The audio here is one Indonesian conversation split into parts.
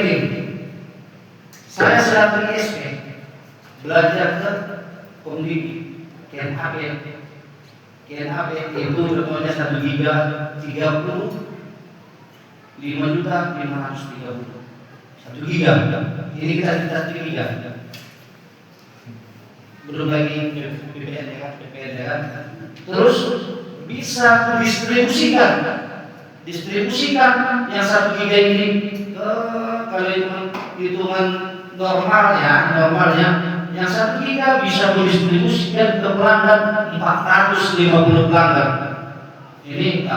begini, saya sedang di SP belajar ke Komdigi, KNHB itu contohnya 1 giga 35.530 1 giga. Ini kita 1 giga. Belum lagi PPN ya kan. Terus bisa distribusikan yang 1 giga ini ke kalau hitungan normalnya yang 1 giga bisa didistribusikan ke pelanggan 450 pelanggan. Ini kita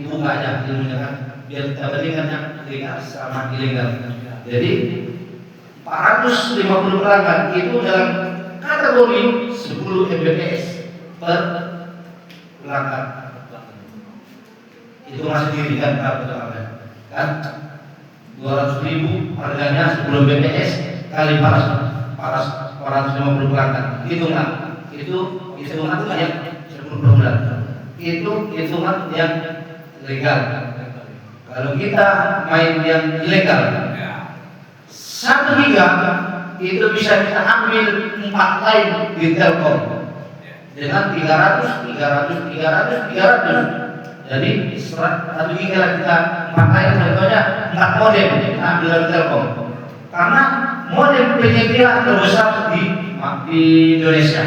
buka aja ilmunya kan, biar kita bandingkan yang legal sama ilegal. Jadi 450 pelanggan itu dalam kategori 10 Mbps per pelanggan. Itu masih dirikan pelanggan kan 200.000 harganya 10 Mbps kali 450 pelanggan. Hitungan yang 10 per bulan. Itu hitungan yang legal. Kalau kita main yang ilegal, 1 giga itu bisa kita ambil 4 line di Telkom dengan 300. Jadi 1 giga lah kita 4 line, contohnya 4 modem kita ambil dari Telkom. Karena modem penyedia terbesar di Indonesia,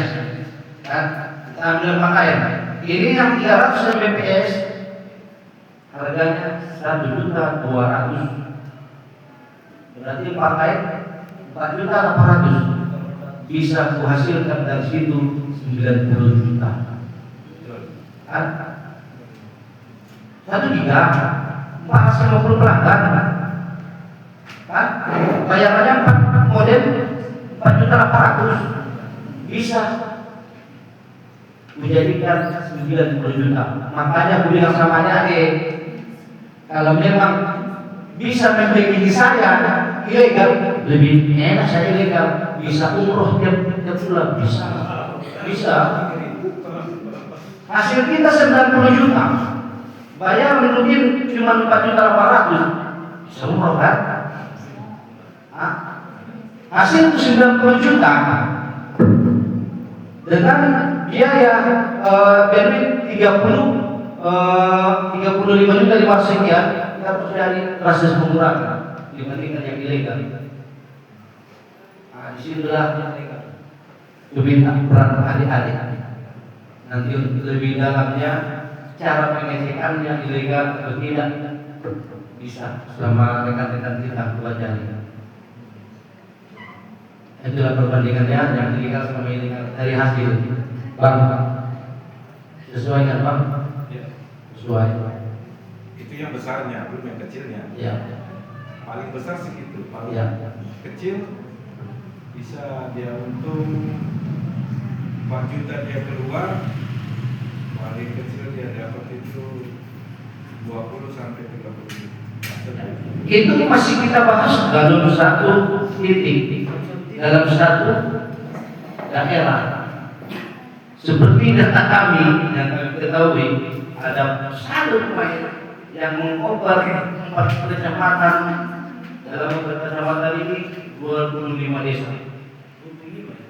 kan? Kita ambil 4 line. Ini yang 300 Mbps harganya 1.200.000. Berarti 4 line 4.800.000 bisa kuhasilkan dari situ 90 juta. Kan? 1 giga 450 pelanggan. Kan? Bayarannya 4 modem 4.800.000 bisa menjadikan 90 juta. Makanya aku bilang sama adik, kalau memang bisa memiliki saya ilegal, lebih enak saya ilegal. Bisa umroh tiap bulan, bisa. Hasil kita 90 juta, bayar mungkin cuma 4.800.000, bisa umroh kan? Hasil 90 juta dengan biaya benefit 35 juta di masa sekian, kita harus cari proses pengurangan dibandingkan yang ilegal. Di situlah lebih peran adik-adik. Nanti lebih dalamnya cara pengecekan yang ilegal atau tidak bisa selama rekan-rekan kita pelajari. Itulah perbandingannya yang ilegal sama ilegal dari hasil. Bang, sesuai kan Bang? Ya. Sesuai. Itu yang besarnya, belum yang kecilnya. Ya. Paling besar segitu, paling kecil bisa dia untung 4 juta dia keluar, paling kecil dia dapat itu 20 sampai 30 juta. Itu masih kita bahas dalam satu titik, dalam satu daerah. Seperti data kami yang kami ketahui, ada satu pemain yang mengcover 4 kecamatan. Dalam kecamatan ini 25 desa.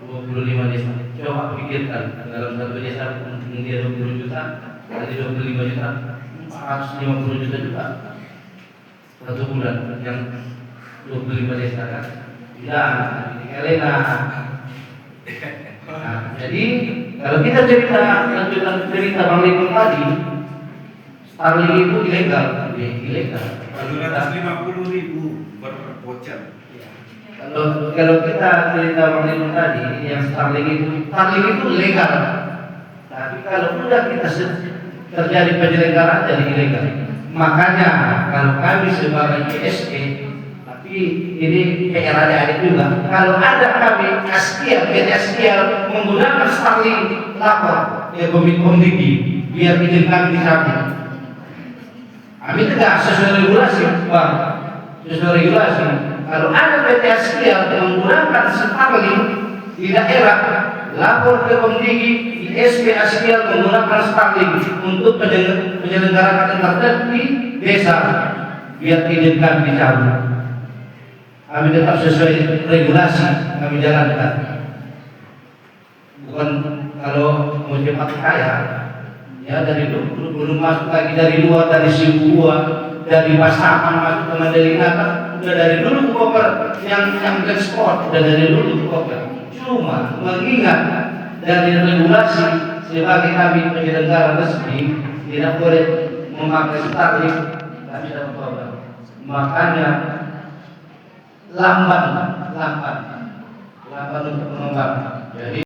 25 desa. Coba pikirkan, dalam satu desa mungkin dia 20 juta, dari 25 juta 450 juta juga satu bulan yang 25 desa kan. Tidak, Elena. Nah, jadi kalau kita lanjutkan cerita Bang Lipun tadi, Starlink itu ilegal. 250.000 per voucher. Kalau kita cerita Bang Lipun tadi, yang Starlink itu legal. Tapi kalau udah kita terjadi penyelenggaraan jadi ilegal. Makanya kalau kami sebagai ISP, tapi ini PR adik-adik juga, kalau ada kami PT Askial menggunakan Starlink, lapor ya Komdigi biar izin kami dicabut. Kami tegak sesuai regulasi, Bang. Sesuai regulasi. Kalau ada PT Askial menggunakan Starlink di daerah, lapor ke Komdigi, ISP Askial menggunakan Starlink untuk penyelenggaraan internet di desa. biar izin kami dicabut. Kami tetap sesuai regulasi kami jalankan. Bukan kalau mau cepat kaya, ya dari dulu belum masuk lagi dari luar, dari Sibua, dari Pasaman masuk ke Mandalika, udah dari dulu koper yang ekspor, udah dari dulu koper. Cuma mengingat dari regulasi sebagai kami penyelenggara resmi tidak boleh memakai tarif, kami tidak koper. Makanya lambat untuk mengembang. Jadi